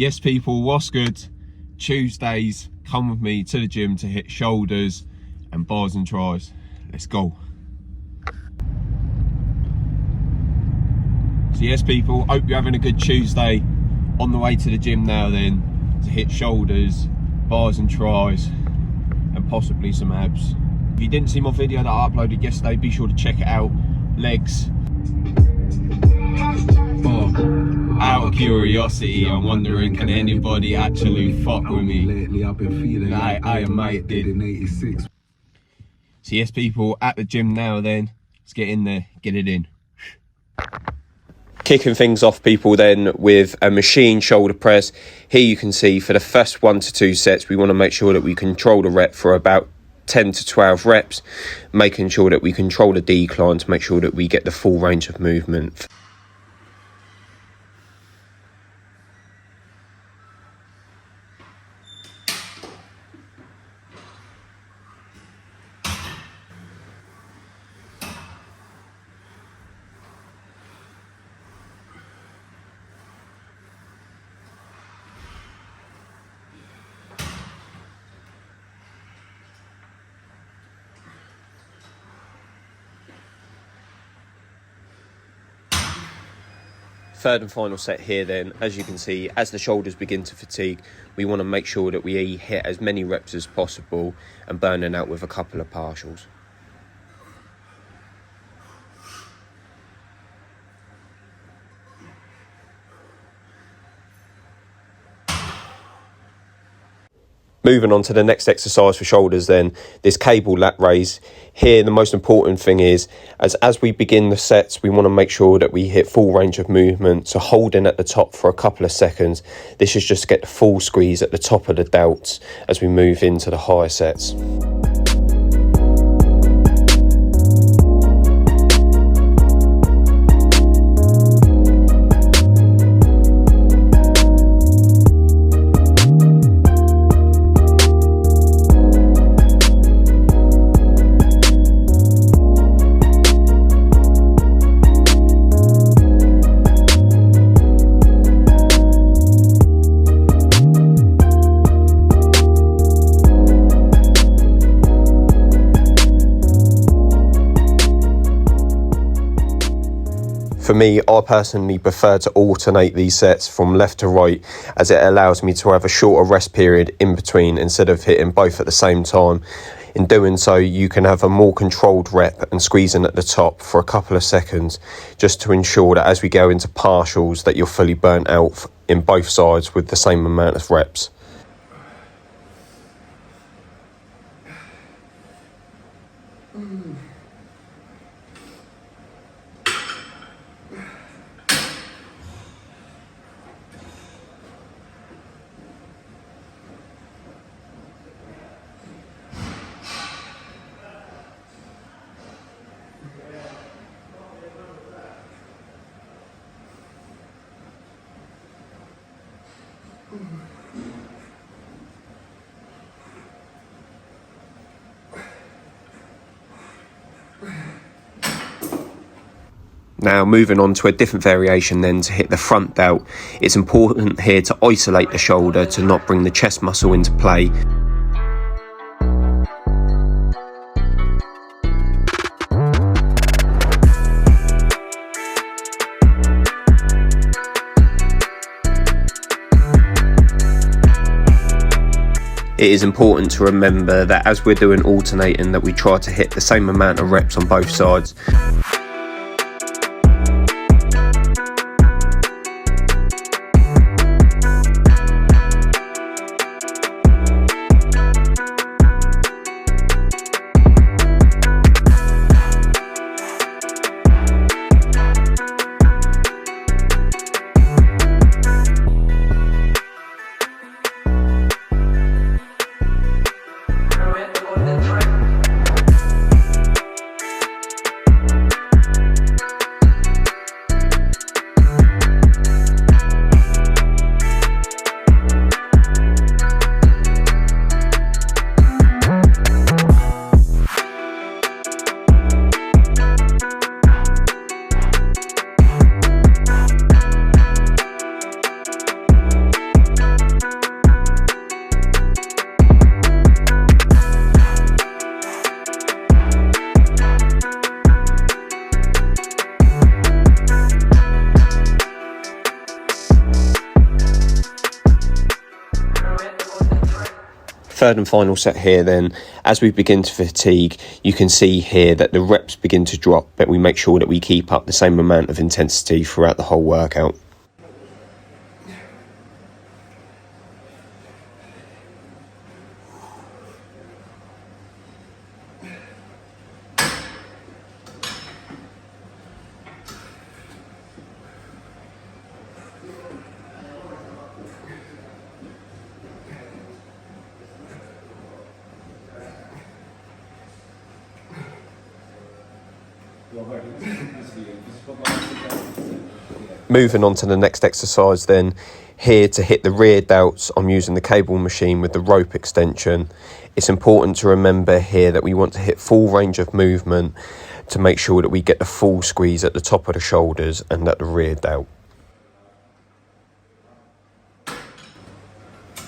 Yes people, what's good? Tuesdays, come with me to the gym to hit shoulders and bars and tries. Let's go. So yes people, hope you're having a good Tuesday. On the way to the gym now then, to hit shoulders, bars and tries, and possibly some abs. If you didn't see my video that I uploaded yesterday, be sure to check it out. Legs. Out of curiosity, I'm wondering, can anybody actually fuck with me? Lately I've been feeling like I might did in 86. So yes people, at the gym now then, let's get in there, get it in. Kicking things off people then with a machine shoulder press. Here you can see for the first 1 to 2 sets, we want to make sure that we control the rep for about 10 to 12 reps, making sure that we control the decline to make sure that we get the full range of movement. Third and final set here then, as you can see, as the shoulders begin to fatigue, we want to make sure that we hit as many reps as possible and burning out with a couple of partials. Moving on to the next exercise for shoulders then, this cable lat raise. Here the most important thing is, as we begin the sets, we want to make sure that we hit full range of movement. So holding at the top for a couple of seconds, this is just to get the full squeeze at the top of the delts as we move into the higher sets. For me, I personally prefer to alternate these sets from left to right, as it allows me to have a shorter rest period in between instead of hitting both at the same time. In doing so, you can have a more controlled rep and squeezing at the top for a couple of seconds, just to ensure that as we go into partials that you're fully burnt out in both sides with the same amount of reps. Now moving on to a different variation then to hit the front delt. It's important here to isolate the shoulder to not bring the chest muscle into play. It is important to remember that as we're doing alternating, that we try to hit the same amount of reps on both sides. third and final set here then, as we begin to fatigue, you can see here that the reps begin to drop, but we make sure that we keep up the same amount of intensity throughout the whole workout. Moving on to the next exercise then, here to hit the rear delts, I'm using the cable machine with the rope extension. It's important to remember here that we want to hit full range of movement to make sure that we get the full squeeze at the top of the shoulders and at the rear delt.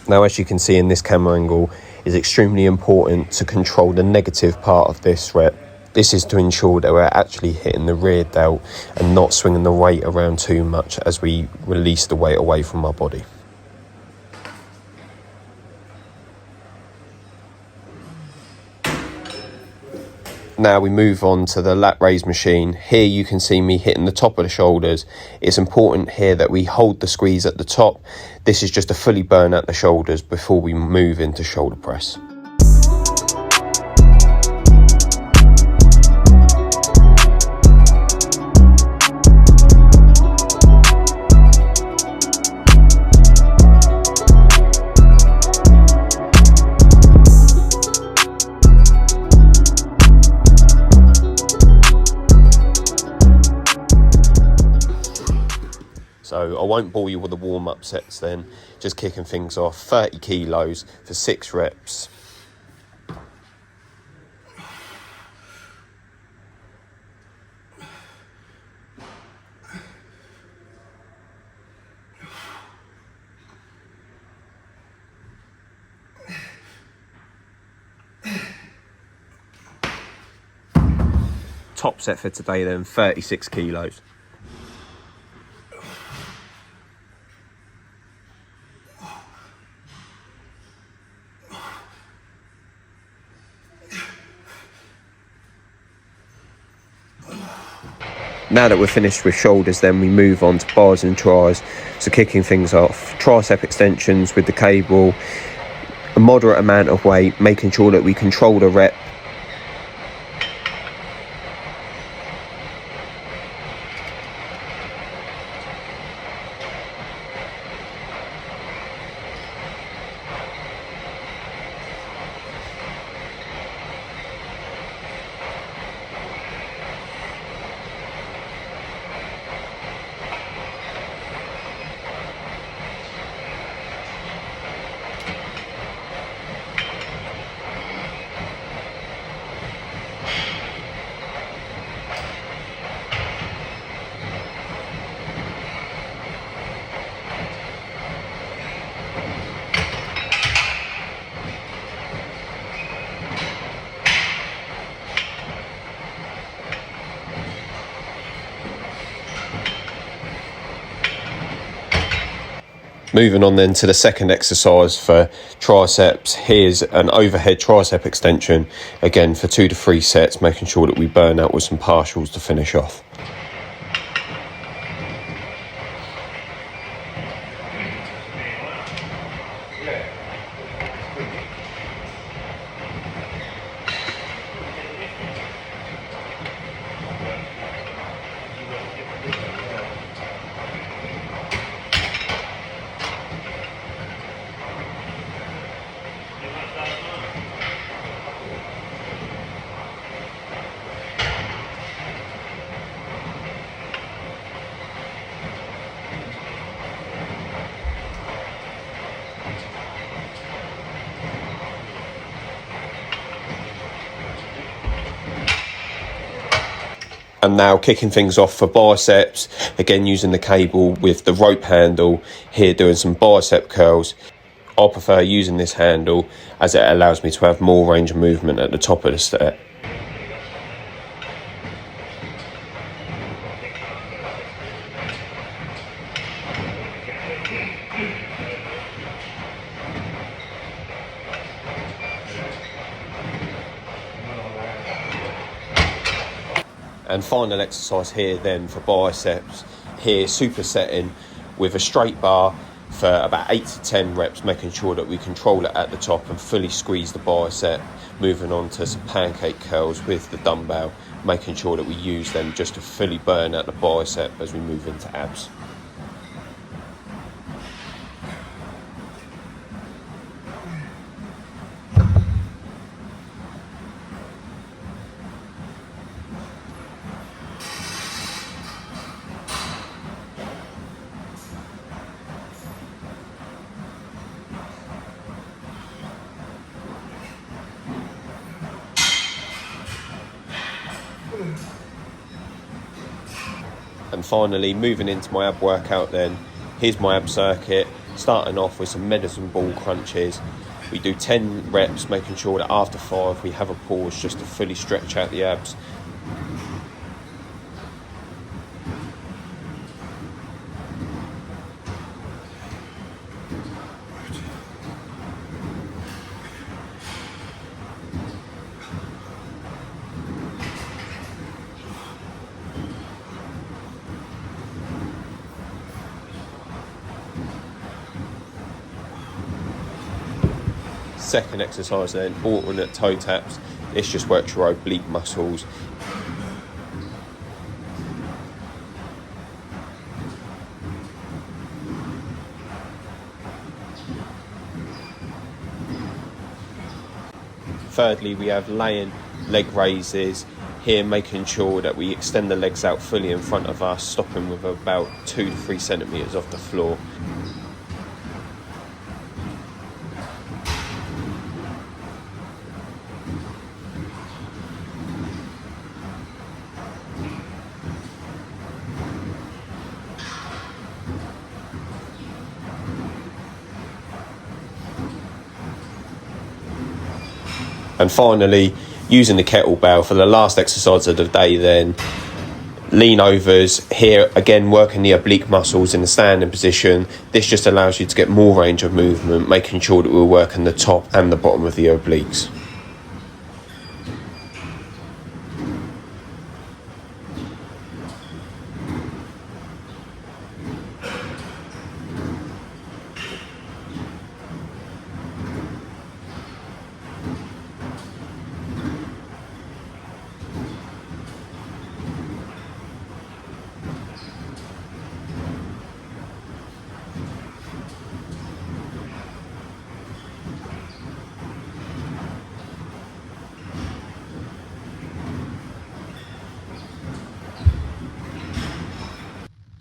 Now, as you can see in this camera angle, it's extremely important to control the negative part of this rep. This is to ensure that we're actually hitting the rear delt and not swinging the weight around too much as we release the weight away from our body. Now we move on to the lat raise machine. Here you can see me hitting the top of the shoulders. It's important here that we hold the squeeze at the top. This is just to fully burn out the shoulders before we move into shoulder press. So I won't bore you with the warm-up sets then, just kicking things off. 30 kilos for 6 reps. Top set for today then, 36 kilos. Now that we're finished with shoulders, then we move on to bars and tries. So kicking things off, tricep extensions with the cable, a moderate amount of weight, making sure that we control the rep. Moving on then to the second exercise for triceps. Here's an overhead tricep extension, again for 2 to 3 sets, making sure that we burn out with some partials to finish off. And now kicking things off for biceps, again using the cable with the rope handle, here doing some bicep curls. I prefer using this handle as it allows me to have more range of movement at the top of the set. And final exercise here then for biceps, here supersetting with a straight bar for about 8 to 10 reps, making sure that we control it at the top and fully squeeze the bicep. Moving on to some pancake curls with the dumbbell, making sure that we use them just to fully burn out the bicep as we move into abs. And finally, moving into my ab workout then, here's my ab circuit, starting off with some medicine ball crunches. We do 10 reps, making sure that after 5 we have a pause just to fully stretch out the abs. Second exercise then, alternate toe taps. This just works your oblique muscles. Thirdly, we have laying leg raises. Here, making sure that we extend the legs out fully in front of us, stopping with about 2 to 3 centimetres off the floor. And finally, using the kettlebell for the last exercise of the day then, lean overs. Here, again, working the oblique muscles in the standing position. This just allows you to get more range of movement, making sure that we're working the top and the bottom of the obliques.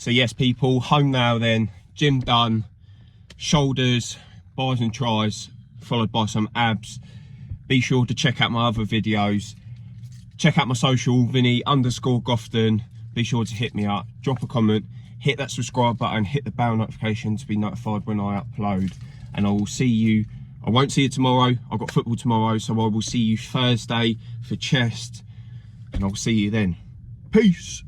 So yes, people, home now then, gym done, shoulders, bis and tris, followed by some abs. Be sure to check out my other videos. Check out my social, Vinny_Gofton. Be sure to hit me up, drop a comment, hit that subscribe button, hit the bell notification to be notified when I upload. And I will see you, I won't see you tomorrow, I've got football tomorrow, so I will see you Thursday for chest, and I'll see you then. Peace.